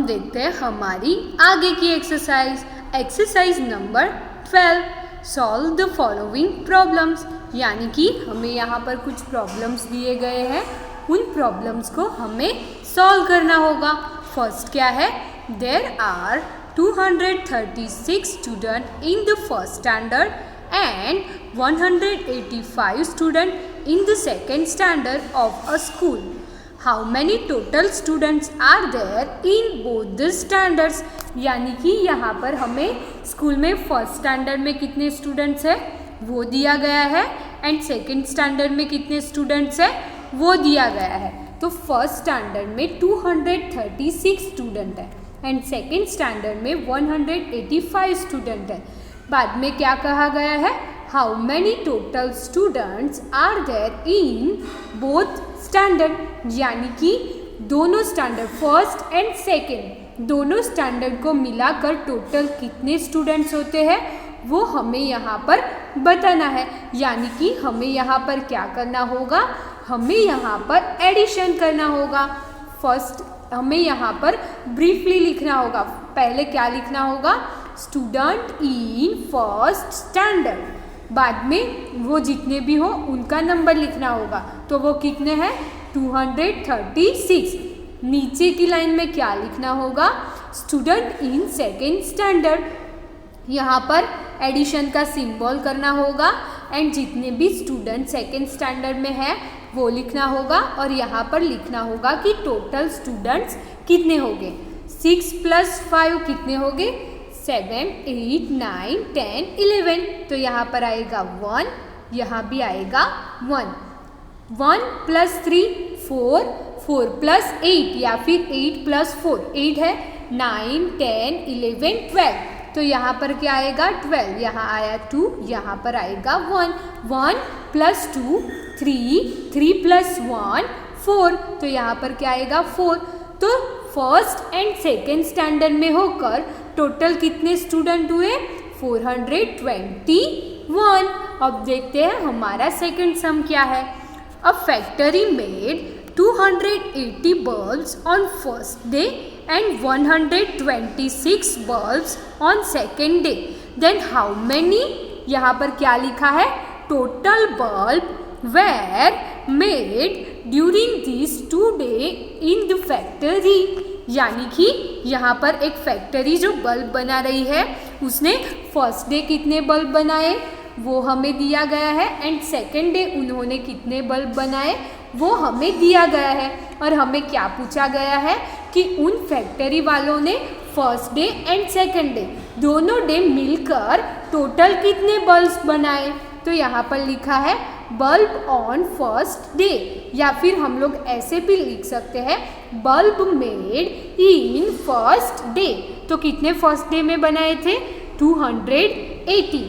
हम देखते हैं हमारी आगे की exercise. Exercise number 12, solve the following problems. यानी कि हमें यहाँ पर कुछ प्रॉब्लम्स दिए गए हैं, उन प्रॉब्लम्स को हमें सॉल्व करना होगा। फर्स्ट क्या है, there are 236 student in the first standard and 185 students in the second standard of a school. How many total students are there in both the standards? यानी कि यहाँ पर हमें स्कूल में फर्स्ट स्टैंडर्ड में कितने स्टूडेंट्स हैं वो दिया गया है एंड सेकेंड स्टैंडर्ड में कितने स्टूडेंट्स हैं वो दिया गया है। तो फर्स्ट स्टैंडर्ड में 236 स्टूडेंट है एंड सेकेंड स्टैंडर्ड में 185 स्टूडेंट है। बाद में क्या कहा गया है, how many total students are there in both standard. यानी कि दोनों स्टैंडर्ड फर्स्ट एंड सेकेंड दोनों स्टैंडर्ड को मिलाकर टोटल कितने स्टूडेंट्स होते हैं वो हमें यहाँ पर बताना है। यानी कि हमें यहाँ पर क्या करना होगा, हमें यहाँ पर एडिशन करना होगा। फर्स्ट हमें यहाँ पर ब्रीफली लिखना होगा। पहले क्या लिखना होगा, स्टूडेंट इन फर्स्ट स्टैंडर्ड। बाद में वो जितने भी हो उनका नंबर लिखना होगा। तो वो कितने हैं, 236। नीचे की लाइन में क्या लिखना होगा, स्टूडेंट इन सेकेंड स्टैंडर्ड। यहाँ पर एडिशन का सिंबल करना होगा एंड जितने भी स्टूडेंट सेकेंड स्टैंडर्ड में है वो लिखना होगा और यहाँ पर लिखना होगा कि टोटल स्टूडेंट्स कितने होंगे। 6 + 5 कितने होंगे, 7, 8, 9, 10, 11। तो यहाँ पर आएगा 1, यहाँ भी आएगा 1। 1 + 3 4, 4 + 8 या फिर 8 + 4 8 है, 9, 10, 11, 12। तो यहाँ पर क्या आएगा 12, यहाँ आया 2, यहाँ पर आएगा 1। 1 + 2 3, 3 + 1 4। तो यहाँ पर क्या आएगा 4। तो फर्स्ट एंड सेकेंड स्टैंडर्ड में होकर टोटल कितने स्टूडेंट हुए, 421। अब देखते हैं हमारा सेकेंड सम क्या है। A factory made 280 bulbs on first day and 126 bulbs on second day. Then how many, यहाँ पर क्या लिखा है, total bulb were made during these 2 days in the factory। यानी कि यहाँ पर एक फैक्ट्री जो बल्ब बना रही है उसने फर्स्ट डे कितने बल्ब बनाए वो हमें दिया गया है एंड सेकेंड डे उन्होंने कितने बल्ब बनाए वो हमें दिया गया है। और हमें क्या पूछा गया है कि उन फैक्ट्री वालों ने first day and second day दोनों डे मिलकर टोटल कितने बल्ब बनाए। तो यहाँ पर लिखा है बल्ब ऑन फर्स्ट डे, या फिर हम लोग ऐसे भी लिख सकते हैं bulb made in first day. तो कितने फर्स्ट डे में बनाए थे, 280।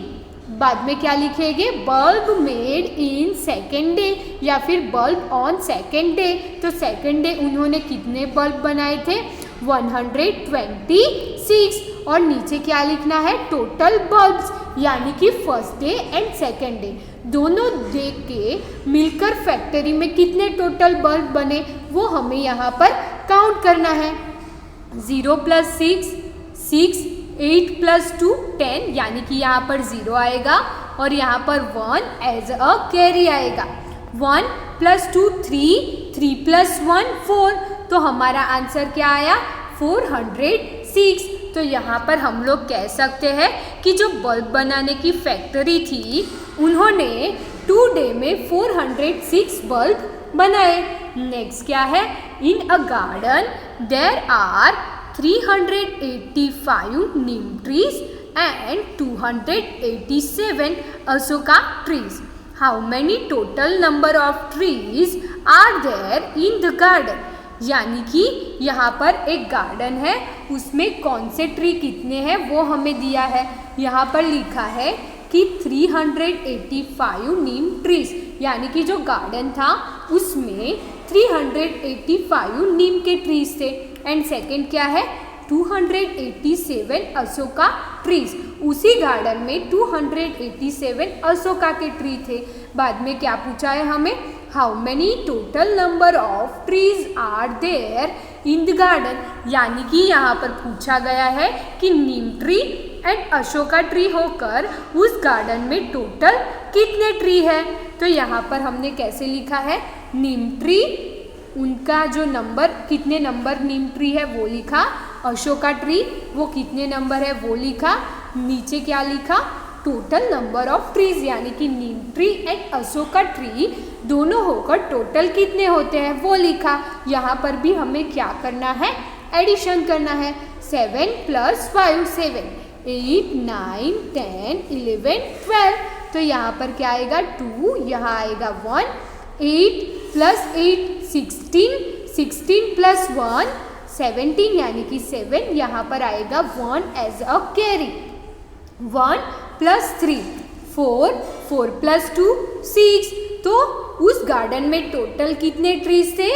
बाद में क्या लिखेंगे, bulb made in second day या फिर बल्ब ऑन सेकेंड डे। तो सेकेंड डे उन्होंने कितने बल्ब बनाए थे, 126। और नीचे क्या लिखना है, टोटल बल्ब्स, यानी कि first day and second day दोनों डे के मिलकर फैक्ट्री में कितने टोटल बल्ब बने वो हमें यहाँ पर काउंट करना है। 0 + 6 6, 8 + 2 10, यानी कि यहाँ पर 0 आएगा और यहाँ पर 1 एज अ कैरी आएगा। 1 + 2 3, 3 + 1 4। तो हमारा आंसर क्या आया, 406। तो यहाँ पर हम लोग कह सकते हैं कि जो बल्ब बनाने की फैक्ट्री थी उन्होंने 2 डे में 406 बल्ब बनाए। नेक्स्ट क्या है, in a garden there are 385 neem trees and 287 asoka trees. How many total number of trees are there in the garden? यानी कि यहाँ पर एक गार्डन है उसमें कौन से ट्री कितने हैं वो हमें दिया है। यहाँ पर लिखा है कि 385 नीम ट्रीज, यानी कि जो गार्डन था उसमें 385 नीम के ट्रीज थे एंड सेकेंड क्या है, 287 अशोका ट्रीज। उसी गार्डन में 287 अशोका के ट्री थे। बाद में क्या पूछा है हमें, how many total number of trees are there in the garden, यानी कि यहाँ पर पूछा गया है कि neem tree and Ashoka tree होकर उस गार्डन में टोटल कितने ट्री है। तो यहाँ पर हमने कैसे लिखा है, नीम ट्री उनका जो नंबर कितने नंबर नीम ट्री है वो लिखा, अशोका ट्री वो कितने नंबर है वो लिखा, नीचे क्या लिखा, टोटल नंबर ऑफ ट्रीज, यानी कि neem tree and Ashoka tree दोनों होकर टोटल कितने होते हैं वो लिखा। यहाँ पर भी हमें क्या करना है, एडिशन करना है। 7 + 5 7, 8 9 10 11 12, तो यहाँ पर क्या आएगा 2, यहाँ आएगा 1, 8 + 8 16, 16 + 1 17, यानी कि 7, यहाँ पर आएगा 1 एज अ कैरी। 1 + 3 4, 4 + 2 6, तो उस गार्डन में टोटल कितने ट्रीज थे,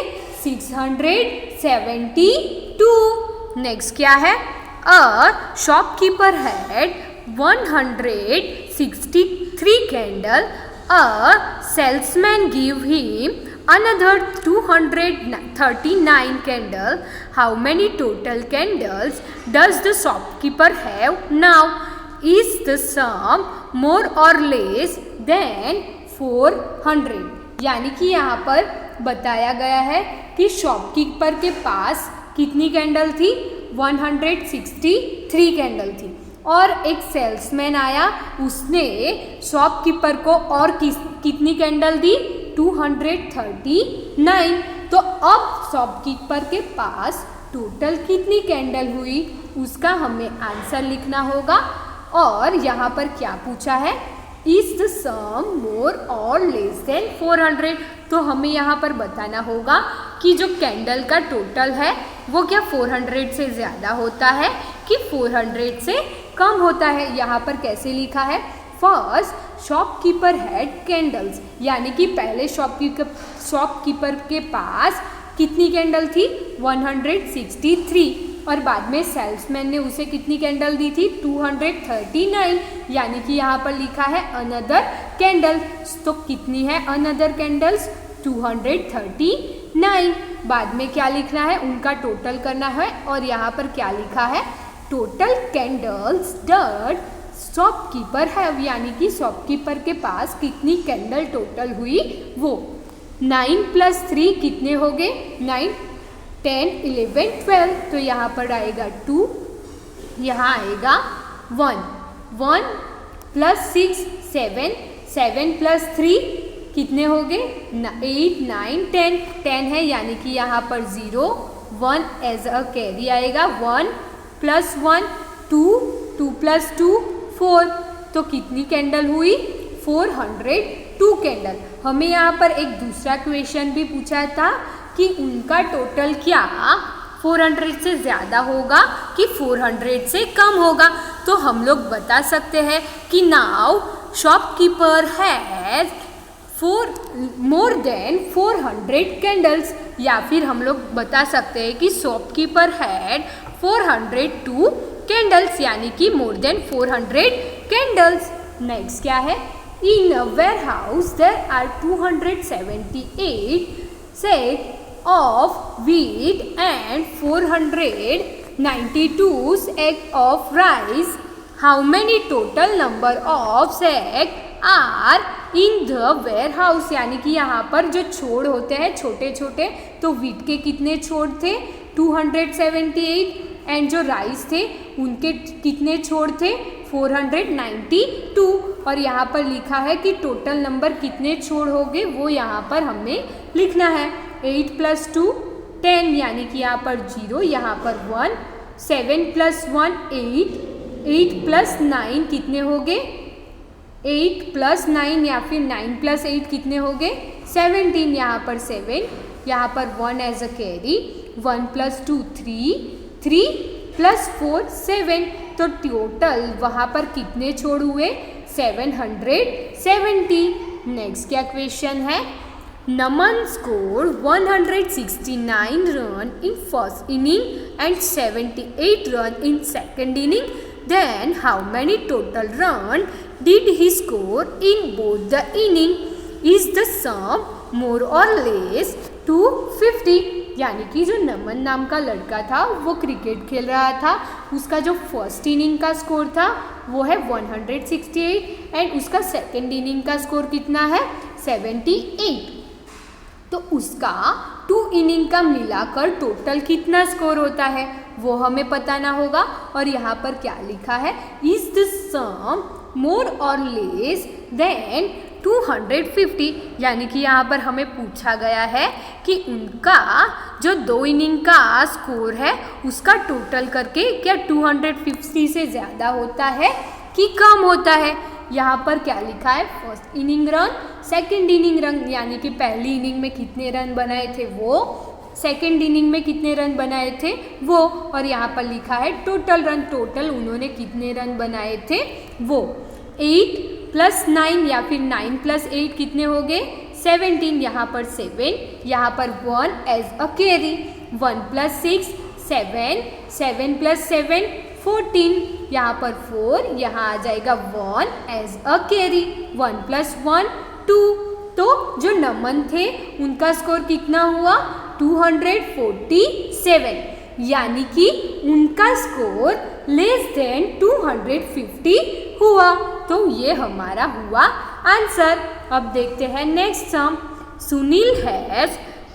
672। नेक्स्ट क्या है, a shopkeeper had 163 candle, a salesman give him another 239 candle. How many total candles does the shopkeeper have now? Is the sum more or less than 400? यानी कि यहाँ पर बताया गया है कि शॉपकीपर के पास कितनी कैंडल थी, 163 कैंडल थी, और एक सेल्समैन आया, उसने शॉपकीपर को और कितनी कैंडल दी, 239। तो अब शॉपकीपर के पास टोटल कितनी कैंडल हुई उसका हमें आंसर लिखना होगा। और यहाँ पर क्या पूछा है, इज द सम मोर और लेस देन 400, तो हमें यहाँ पर बताना होगा कि जो कैंडल का टोटल है वो क्या 400 से ज़्यादा होता है कि 400 से कम होता है। यहाँ पर कैसे लिखा है, फर्स्ट शॉपकीपर हैड कैंडल्स, यानी कि पहले शॉपकीपर के पास कितनी कैंडल थी, 163, और बाद में सेल्समैन ने उसे कितनी कैंडल दी थी, 239, यानी कि यहाँ पर लिखा है अनदर कैंडल्स, तो कितनी है अनदर कैंडल्स, 239। बाद में क्या लिखना है, उनका टोटल करना है, और यहाँ पर क्या लिखा है, टोटल कैंडल्स डट शॉपकीपर है, यानी कि शॉपकीपर के पास कितनी कैंडल टोटल हुई वो। 9 + 3 कितने हो गए, 9 10 11 12, तो यहाँ पर आएगा 2, यहाँ आएगा 1, 1 + 6 7, 7 + 3 कितने हो गए, 8 9 10, 10 है, यानी कि यहाँ पर 0 1 एज अ कैरी आएगा, 1 + 1 2, 2 + 2 4, तो कितनी कैंडल हुई, 402 कैंडल। हमें यहाँ पर एक दूसरा क्वेश्चन भी पूछा था कि उनका टोटल क्या 400 से ज़्यादा होगा कि 400 से कम होगा। तो हम लोग बता सकते हैं कि now shopkeeper has more than 400 candles, या फिर हम लोग बता सकते हैं कि शॉपकीपर हैड 402 कैंडल्स, यानी कि मोर देन 400 कैंडल्स। नेक्स्ट क्या है, in a warehouse there are 278 set of wheat and 492 sack of rice. How many total number of sack are in the warehouse? यानी कि यहाँ पर जो छोड़ होते हैं छोटे छोटे, तो वीट के कितने छोड़ थे, 278, एंड जो राइस थे उनके कितने छोड़ थे, 492, और यहाँ पर लिखा है कि टोटल नंबर कितने छोड़ हो गए वो यहाँ पर हमें लिखना है। 8 + 2 10, यानी कि यहाँ पर 0, यहाँ पर 1, 7 + 1 8, 8 + 9 कितने हो गए, 8 + 9, या फिर 9 + 8 कितने हो गए, 17, यहाँ पर 7, यहाँ पर 1 एज अ कैरी, 1 + 2 3, 3 + 4 7, तो टोटल वहाँ पर कितने छोड़ हुए, 770। नेक्स्ट क्या क्वेश्चन है, Naman scored 169 runs in first inning and 78 runs in second inning. Then how many total runs did he score in both the innings? Is the sum मोर और less 250, यानी कि जो नमन नाम का लड़का था वो क्रिकेट खेल रहा था, उसका जो फर्स्ट इनिंग का स्कोर था वो है 168 एंड उसका सेकेंड इनिंग का स्कोर कितना है 78। तो उसका 2 इनिंग का मिलाकर टोटल कितना स्कोर होता है वो हमें पता ना होगा। और यहाँ पर क्या लिखा है, इज द सम मोर और लेस देन 250, यानी कि यहाँ पर हमें पूछा गया है कि उनका जो 2 इनिंग का स्कोर है उसका टोटल करके क्या 250 से ज़्यादा होता है कि कम होता है। यहाँ पर क्या लिखा है, first inning run, second inning run, यानी कि पहली इनिंग में कितने रन बनाए थे वो, सेकंड इनिंग में कितने रन बनाए थे वो, और यहाँ पर लिखा है टोटल रन, टोटल उन्होंने कितने रन बनाए थे वो। 8 + 9 या फिर 9 + 8 कितने हो गए 17, यहाँ पर 7, यहाँ पर 1 एज अ कैरी, 1 + 6 7, 7 + 7 14, यहाँ पर 4, यहाँ आ जाएगा 1 एज अ कैरी, 1 + 1 2। तो जो नमन थे उनका स्कोर कितना हुआ 247, यानी कि उनका स्कोर लेस देन 250 हुआ। तो ये हमारा हुआ आंसर। अब देखते हैं next sum. Sunil has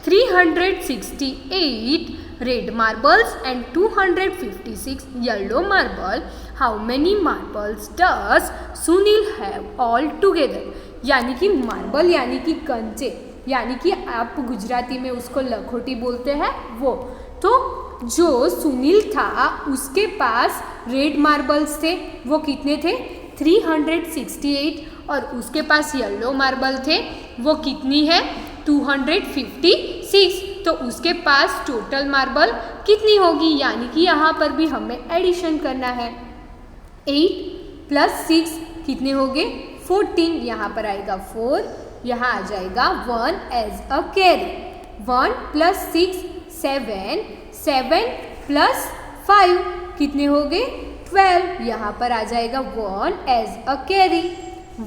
368 red marbles and 256 yellow marble. How many marbles does Sunil have all together. यानी कि मार्बल यानी कि कंचे, यानी कि आप गुजराती में उसको लखोटी बोलते हैं वो। तो जो सुनील था उसके पास रेड मार्बल्स थे, वो कितने थे 368, और उसके पास येलो मार्बल थे वो कितनी है 256। तो उसके पास टोटल मार्बल कितनी होगी, यानी कि यहाँ पर भी हमें एडिशन करना है। 8 + 6 कितने हो गए 14, यहाँ पर आएगा 4, यहाँ आ जाएगा 1 एज अ कैरी, 1 + 6 7, 7 + 5 कितने हो गए 12, यहाँ पर आ जाएगा 1 एज अ कैरी,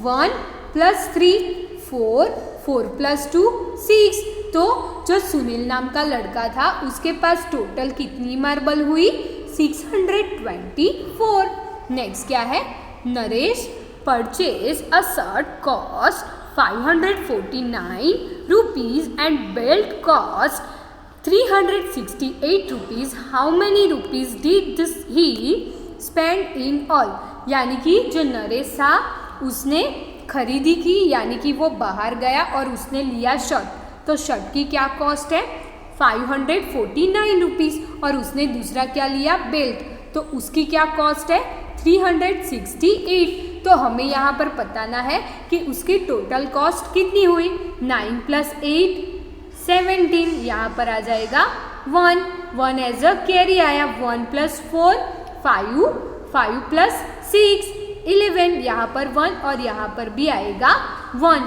1 + 3 4, 4 + 2 6। तो जो सुनील नाम का लड़का था उसके पास टोटल कितनी मार्बल हुई 624। नेक्स्ट क्या है, Naresh purchase a shirt cost 549 rupees and belt cost 368 rupees. How many rupees did this he spend in all? यानी कि जो नरेश था उसने खरीदी की, यानी कि वो बाहर गया और उसने लिया शर्ट, तो शर्ट की क्या कॉस्ट है 549 रुपीज़, और उसने दूसरा क्या लिया बेल्ट, तो उसकी क्या कॉस्ट है 368। तो हमें यहाँ पर बताना है कि उसकी टोटल कॉस्ट कितनी हुई। 9 + 8 17, यहाँ पर आ जाएगा 1 एज अ कैरी आया, 1 + 4 5, 5 + 6 11, यहाँ पर 1 और यहाँ पर भी आएगा 1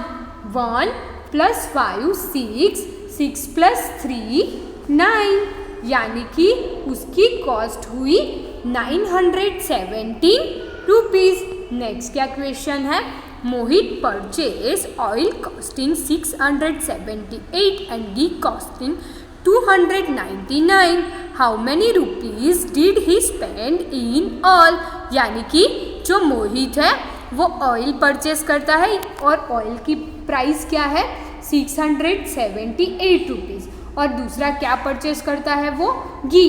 + 5 6, 6 + 3 9, यानी कि उसकी कॉस्ट हुई 917 रुपीज़। नेक्स्ट क्या क्वेश्चन है, Mohit purchase oil costing 678 and ghee costing 299। How many rupees did he spend in all. यानी कि जो मोहित है वो ऑयल परचेज करता है और ऑयल की प्राइस क्या है 678 रुपीज़, और दूसरा क्या परचेज करता है वो घी,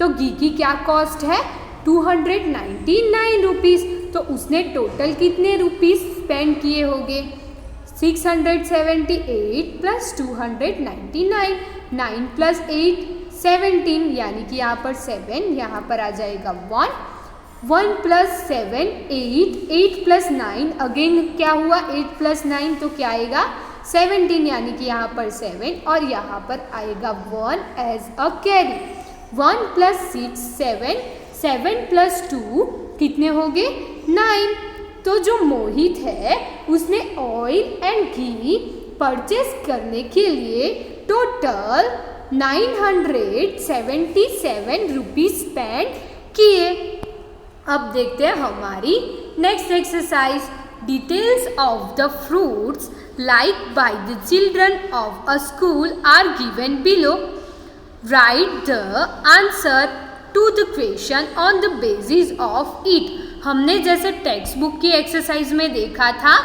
तो घी की क्या कॉस्ट है 299 रुपीज़। तो उसने टोटल कितने रुपीज़ स्पेंड किए होंगे 678 + 299, 9 + 8 17, यानी कि यहाँ पर 7, यहाँ पर आ जाएगा 1 + 7 8, 8 + 9 अगेन क्या हुआ 8 + 9, तो क्या आएगा 17, यानी कि यहाँ पर 7 और यहाँ पर आएगा 1 एज अ कैरी, 1 + 6 7, 7 + 2 कितने हो गए 9। तो जो मोहित है उसने ऑयल एंड घी परचेज करने के लिए टोटल 977 रुपीज़ स्पेंड किए। अब देखते हैं हमारी next exercise. Details of the fruits liked by the children of a school are given below. Write the answer to the question on the basis of it. हमने जैसे टेक्स्ट बुक की exercise में देखा था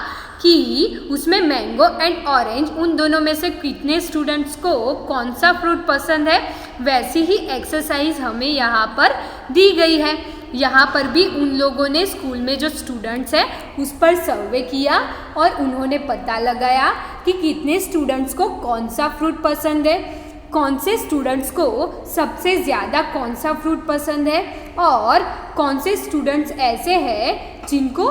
कि उसमें मैंगो एंड ऑरेंज उन दोनों में से कितने स्टूडेंट्स को कौन सा फ्रूट पसंद है, वैसी ही एक्सरसाइज हमें यहाँ पर दी गई है। यहाँ पर भी उन लोगों ने स्कूल में जो स्टूडेंट्स हैं उस पर सर्वे किया और उन्होंने पता लगाया कि कितने स्टूडेंट्स को कौन सा फ्रूट पसंद है, कौन से स्टूडेंट्स को सबसे ज़्यादा कौन सा फ्रूट पसंद है और कौन से स्टूडेंट्स ऐसे हैं जिनको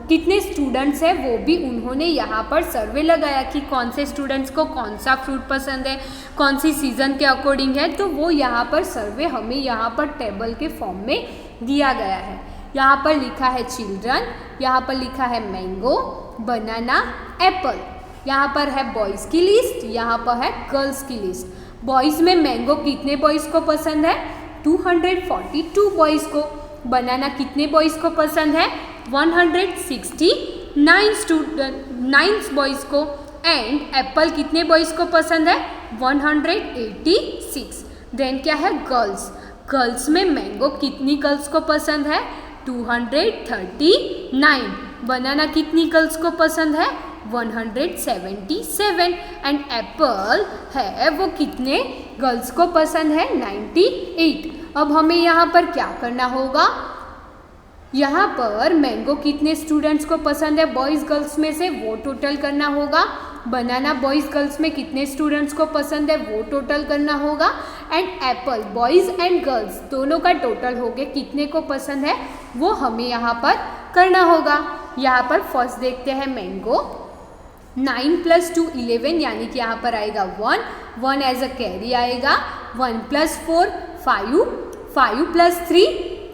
कितने स्टूडेंट्स हैं वो भी उन्होंने यहाँ पर सर्वे लगाया कि कौन से स्टूडेंट्स को कौन सा फ्रूट पसंद है, कौन सी सीज़न के अकॉर्डिंग है। तो वो यहाँ पर सर्वे हमें यहाँ पर टेबल के फॉर्म में दिया गया है। यहाँ पर लिखा है चिल्ड्रन, यहाँ पर लिखा है मैंगो, बनाना, एप्पल। यहाँ पर है बॉयज़ की लिस्ट, यहाँ पर है गर्ल्स की लिस्ट। बॉयज़ में मैंगो कितने बॉयज़ को पसंद है? 242 बॉयज़ को। बनाना कितने बॉयज़ को पसंद है? 169 बॉयज़ को। एंड एप्पल कितने बॉयज़ को पसंद है? 186। देन क्या है गर्ल्स। गर्ल्स में मैंगो कितनी गर्ल्स को पसंद है? 239। बनाना कितनी गर्ल्स को पसंद है? 177। एंड एप्पल है वो कितने गर्ल्स को पसंद है? 98। अब हमें यहाँ पर क्या करना होगा? यहाँ पर मैंगो कितने स्टूडेंट्स को पसंद है बॉयज़ गर्ल्स में से वो टोटल करना होगा। बनाना बॉयज़ गर्ल्स में कितने स्टूडेंट्स को पसंद है वो टोटल करना होगा। And Apple boys and girls दोनों का टोटल हो गया कितने को पसंद है वो हमें यहाँ पर करना होगा। यहाँ पर फर्स्ट देखते हैं मैंगो। 9 + 2 11 यानी कि यहाँ पर आएगा 1 एज अ कैरी आएगा। 1 + 4 5 + 3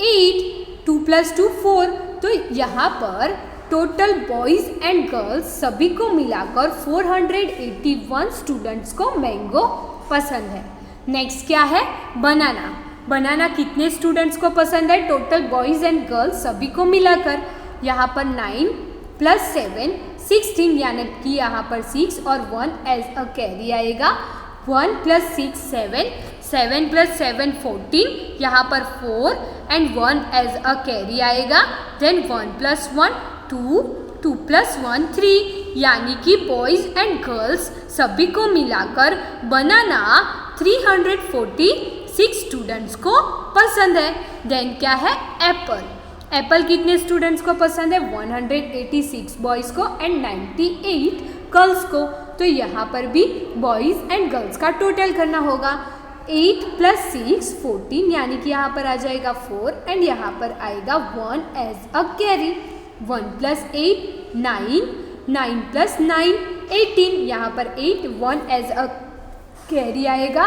8 2 + 2 4। तो यहाँ पर टोटल बॉयज़ एंड गर्ल्स सभी को मिलाकर 481 स्टूडेंट्स को मैंगो पसंद है। नेक्स्ट क्या है? बनाना। बनाना कितने स्टूडेंट्स को पसंद है टोटल बॉयज़ एंड गर्ल्स सभी को मिलाकर? यहाँ पर 9 + 7 16 यानी कि यहाँ पर 6 और 1 एज अ कैरी आएगा। 1 + 6 7 7 + 7 14 यहाँ पर 4 एंड 1 एज अ कैरी आएगा। देन 1 + 1 2 2 + 1 3 यानी कि बॉयज़ एंड गर्ल्स सभी को मिलाकर बनाना 346 स्टूडेंट्स को पसंद है। देन क्या है? एप्पल। एप्पल कितने स्टूडेंट्स को पसंद है? 186 बॉयज़ को एंड 98 गर्ल्स को। तो यहाँ पर भी बॉयज़ एंड गर्ल्स का टोटल करना होगा। 8 + 6 14 यानी कि यहाँ पर आ जाएगा 4 एंड यहाँ पर आएगा 1 एज अ कैरी। 1 + 8 9 9 + 9 18 यहाँ पर 8 1 एज अ कैरी आएगा।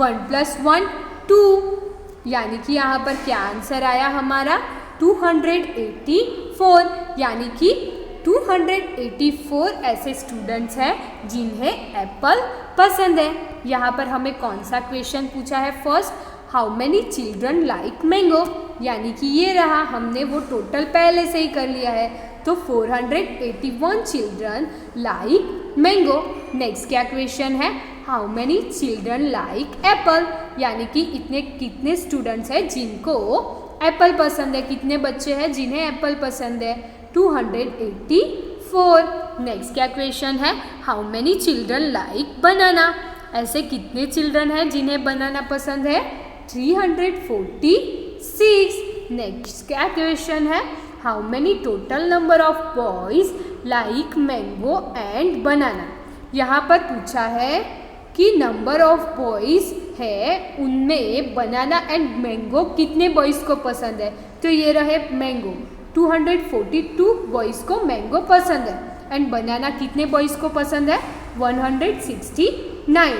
1 + 1 2 यानी कि यहाँ पर क्या आंसर आया हमारा? 284 यानी कि 284 ऐसे स्टूडेंट्स हैं जिन्हें एप्पल पसंद है। यहाँ पर हमें कौन सा क्वेश्चन पूछा है? First, how many children like mango, यानी कि ये रहा, हमने वो टोटल पहले से ही कर लिया है। तो 481 चिल्ड्रन लाइक मैंगो। नेक्स्ट क्या क्वेश्चन है? How many children like Apple, यानी कि इतने कितने स्टूडेंट्स हैं जिनको एप्पल पसंद है, कितने बच्चे हैं जिन्हें एप्पल पसंद है? 284। नेक्स्ट क्या क्वेश्चन है? हाउ मैनी चिल्ड्रन लाइक बनाना, ऐसे कितने चिल्ड्रन हैं जिन्हें बनाना पसंद है? 346। नेक्स्ट क्या क्वेश्चन है? How many total number of boys like mango and banana. यहाँ पर पूछा है कि नंबर ऑफ बॉयज़ है उनमें बनाना एंड मैंगो कितने बॉयज़ को पसंद है। तो ये रहे मैंगो, 242 बॉयज़ को मैंगो पसंद है एंड बनाना कितने बॉयज़ को पसंद है? 169।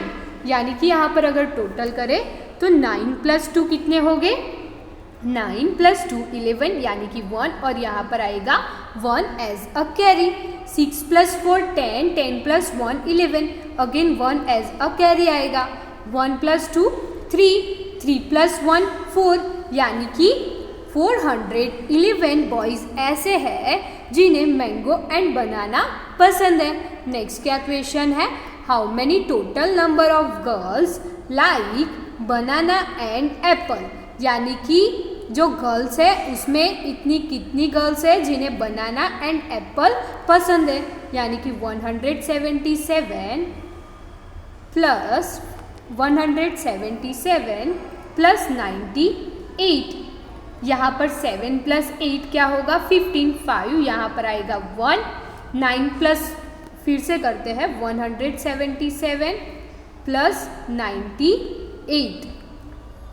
यानी कि यहाँ पर अगर टोटल करें तो 9 + 2 कितने हो गए? 9 + 2 11 यानी कि 1 और यहाँ पर आएगा 1 as a carry. 6 + 4 10 10 + 1 11 again 1 as a carry आएगा। 1 + 2 3 3 + 1 4 यानी कि 411 बॉयज़ ऐसे हैं जिन्हें मैंगो एंड बनाना पसंद है। नेक्स्ट क्या क्वेश्चन है, how many total number of girls like banana and Apple, यानी कि जो गर्ल्स है उसमें इतनी कितनी गर्ल्स है जिन्हें बनाना एंड एप्पल पसंद है, यानी कि 177 प्लस 177 प्लस 98। यहाँ पर 7 प्लस 8 क्या होगा 15, 5 यहाँ पर आएगा 1, 9 प्लस फिर से करते हैं 177 प्लस 98,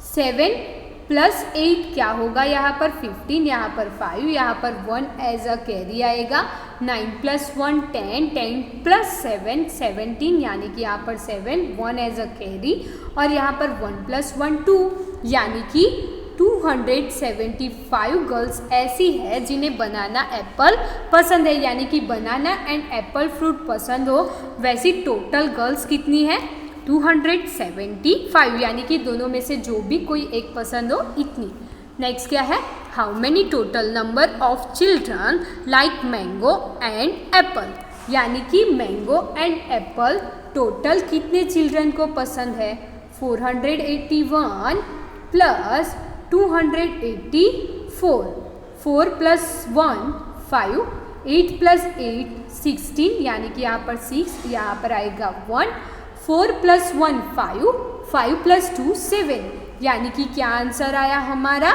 7 प्लस 8 क्या होगा यहाँ पर 15, यहाँ पर 5, यहाँ पर 1 एज अ कैरी आएगा, 9 प्लस 1 10, 10 प्लस 7 17, यानी कि यहाँ पर 7 1 एज अ कैरी, और यहाँ पर 1 प्लस 1 2, यानी कि 275 गर्ल्स ऐसी है जिन्हें बनाना एप्पल पसंद है, यानी कि बनाना एंड एप्पल फ्रूट पसंद हो। वैसी टोटल गर्ल्स कितनी है 275, यानी कि दोनों में से जो भी कोई एक पसंद हो इतनी। नेक्स्ट क्या है, how many total number of children like mango and Apple, यानी कि मैंगो एंड एप्पल टोटल कितने चिल्ड्रन को पसंद है 481 प्लस 284, 4 प्लस 1 5, 8 प्लस 8 16, यानी कि यहाँ पर 6 यहाँ पर आएगा 1, 4 प्लस 1 5, 5 प्लस 2 7, यानी कि क्या आंसर आया हमारा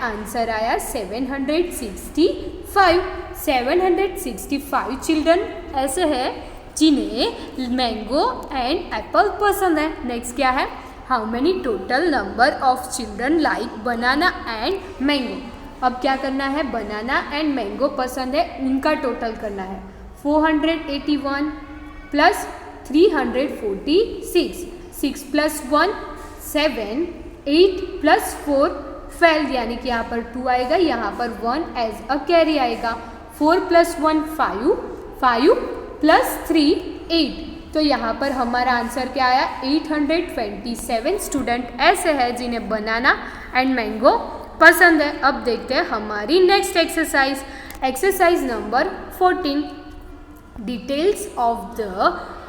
आंसर आया 765 चिल्ड्रन ऐसे हैं जिन्हें मैंगो एंड एप्पल पसंद है। नेक्स्ट क्या है, how many total number of children like banana and mango. अब क्या करना है, बनाना एंड मैंगो पसंद है उनका टोटल करना है। 481 प्लस 346, 6 प्लस 1 7, 8 प्लस 4 12, यानी कि यहाँ पर 2 आएगा, यहाँ पर 1 एज अ कैरी आएगा। 4 प्लस 1 5, 5 प्लस 3 8, तो यहाँ पर हमारा आंसर क्या आया 827 स्टूडेंट ऐसे हैं जिन्हें बनाना एंड मैंगो पसंद है। अब देखते हैं हमारी next exercise, exercise number 14। Details of the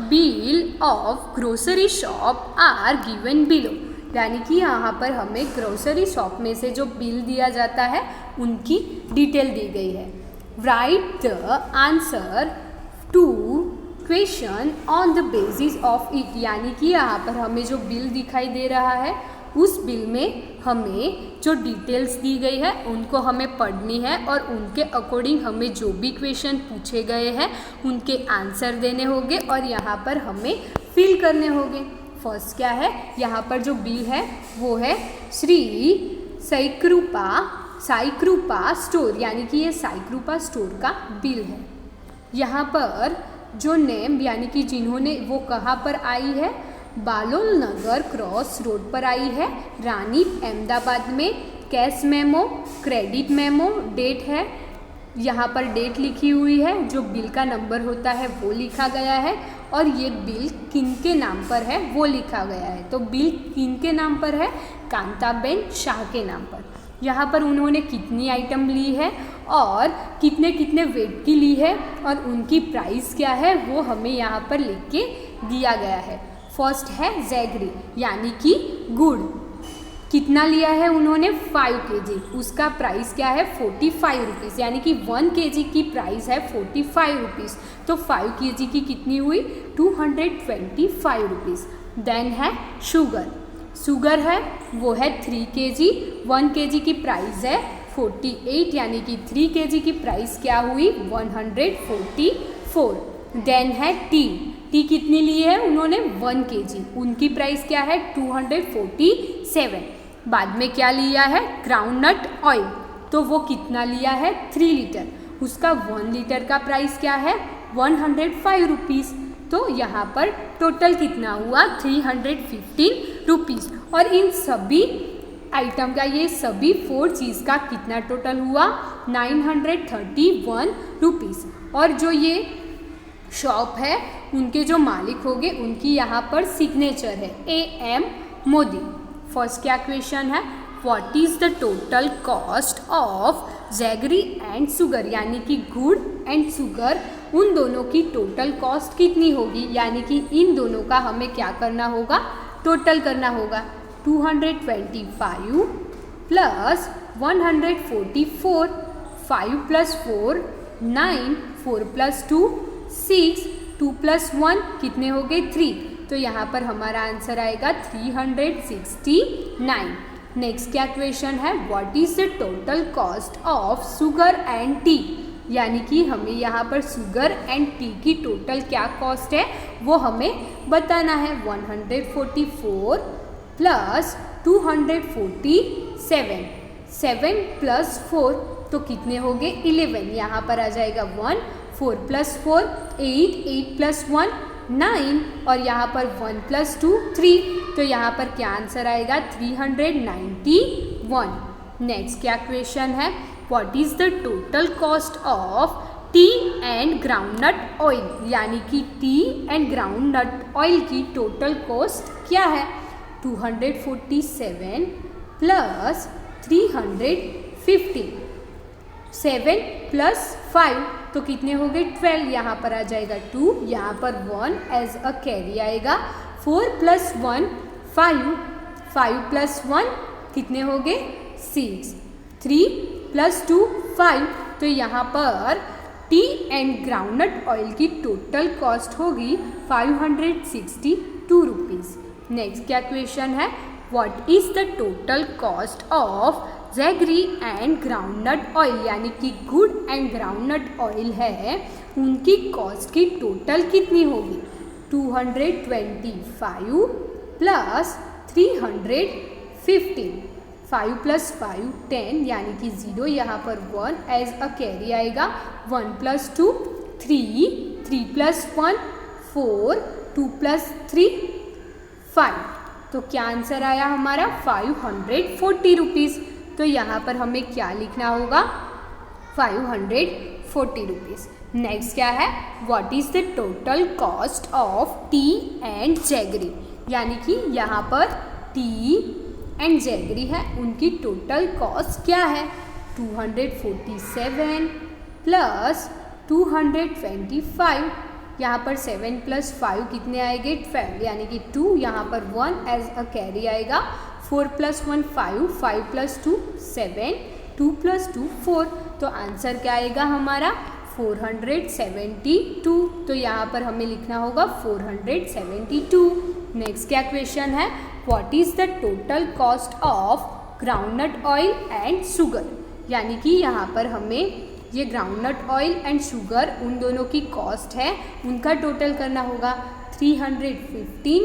bill of grocery shop are given below, यानी कि यहाँ पर हमें ग्रोसरी शॉप में से जो बिल दिया जाता है उनकी डिटेल दी गई है। Write the answer to question on the basis of it, यानी कि यहाँ पर हमें जो बिल दिखाई दे रहा है उस बिल में हमें जो डिटेल्स दी गई है उनको हमें पढ़नी है और उनके अकॉर्डिंग हमें जो भी क्वेश्चन पूछे गए हैं उनके आंसर देने होंगे और यहाँ पर हमें फिल करने होंगे। फर्स्ट क्या है, यहाँ पर जो बिल है वो है श्री साईकृपा स्टोर, यानी कि ये साईकृपा स्टोर का बिल है। यहाँ पर जो नेम यानी कि जिन्होंने वो कहाँ पर आई है, बालोल नगर क्रॉस रोड पर आई है, रानी अहमदाबाद में। Cash memo, credit memo, date है, यहाँ पर डेट लिखी हुई है, जो बिल का नंबर होता है वो लिखा गया है और ये बिल किन के नाम पर है वो लिखा गया है। तो बिल किन के नाम पर है, कांताबेन शाह के नाम पर। यहाँ पर उन्होंने कितनी आइटम ली है और कितने कितने वेट की ली है और उनकी प्राइस क्या है वो हमें यहाँ पर लिख के दिया गया है। फर्स्ट है जैगरी यानी कि गुड़, कितना लिया है उन्होंने 5 kg, उसका प्राइस क्या है 45 रुपीज़, यानी कि 1 kg की प्राइस है 45 रुपीज़, तो 5 kg की कितनी हुई 225 रुपीज़। देन है शुगर है वो है 3 kg, 1 kg की प्राइस है 48, यानी कि 3 kg की प्राइस क्या हुई 144। देन है टी कितनी ली है उन्होंने 1 kg, उनकी प्राइस क्या है 247। बाद में क्या लिया है ग्राउंडनट ऑयल, तो वो कितना लिया है 3 लीटर, उसका 1 लीटर का प्राइस क्या है 105 रुपीज़। तो यहाँ पर टोटल कितना हुआ 315 रुपीज़। और इन सभी आइटम का ये सभी 4 चीज़ का कितना टोटल हुआ 931 रुपीज़। और जो ये शॉप है उनके जो मालिक होंगे उनकी यहाँ पर सिग्नेचर है AM मोदी। फर्स्ट क्या क्वेश्चन है, what is the total cost of jaggery and sugar, यानी कि गुड़ एंड शुगर उन दोनों की टोटल कॉस्ट कितनी होगी, यानी कि इन दोनों का हमें क्या करना होगा, टोटल करना होगा। 225 प्लस 144, 5 प्लस 4 9, 4 प्लस 2 6, 2 प्लस 1 कितने हो गए 3, तो यहाँ पर हमारा आंसर आएगा 369। नेक्स्ट क्या क्वेश्चन है, what is the total cost of sugar and T, यानी कि हमें यहाँ पर शुगर एंड टी की टोटल क्या कॉस्ट है वो हमें बताना है। 144 प्लस 247, 7 प्लस 4 तो कितने हो गए 11, यहाँ पर आ जाएगा 1, 4 प्लस 4 8, 8 प्लस 1 9 और यहाँ पर 1 प्लस 2 3, तो यहाँ पर क्या आंसर आएगा 391। नेक्स्ट क्या क्वेश्चन है, what is the total cost of T and groundnut oil, यानी कि टी एंड ग्राउंडनट ऑयल की टोटल कॉस्ट क्या है। 247 प्लस 350, 7 प्लस 5 तो कितने हो गए 12, यहाँ पर आ जाएगा 2, यहाँ पर 1 एज अ कैरी आएगा। 4 प्लस 1 5, 5 प्लस 1 कितने हो गए 6, 3 प्लस 2 5, तो यहाँ पर टी एंड ग्राउंडनट ऑयल की टोटल कॉस्ट होगी 562 रुपीज़। नेक्स्ट क्या क्वेश्चन है, what is the total cost of jaggery and groundnut oil, यानी कि गुड़ एंड ग्राउंडनट ऑयल है उनकी कॉस्ट की टोटल कितनी होगी। 225 प्लस 315, 5 प्लस 5 10 यानी कि 0, यहाँ पर 1 एज अ कैरी आएगा। 1 प्लस 2 3, 3 प्लस 1 4, 2 प्लस 3 5, तो क्या आंसर आया हमारा 540 रुपीज़। तो यहाँ पर हमें क्या लिखना होगा 540 रुपीज़। नेक्स्ट क्या है, what is the total cost of T and jaggery, यानी कि यहाँ पर टी एंड जैगरी है उनकी टोटल कॉस्ट क्या है। 247 प्लस 225, यहाँ पर 7 प्लस 5 कितने आएंगे 12, यानी कि 2, यहाँ पर 1 एज अ कैरी आएगा। 4 प्लस 1 5, 5 प्लस 2 7, 2 प्लस 2 4, तो आंसर क्या आएगा हमारा 472, तो यहाँ पर हमें लिखना होगा 472। नेक्स्ट क्या क्वेश्चन है, what is the total cost of groundnut oil and sugar, यानी कि यहाँ पर हमें ये ग्राउंडनट ऑयल एंड शुगर उन दोनों की कॉस्ट है उनका टोटल करना होगा। 315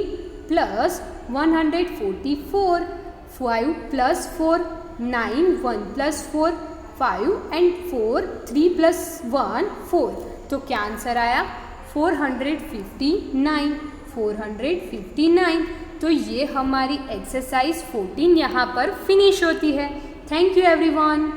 plus 144, 5 plus 4 9, 1 plus 4 5 and 4, 3 plus 1 4, तो क्या आंसर आया 459। तो ये हमारी एक्सरसाइज 14 यहाँ पर फिनिश होती है। Thank you everyone.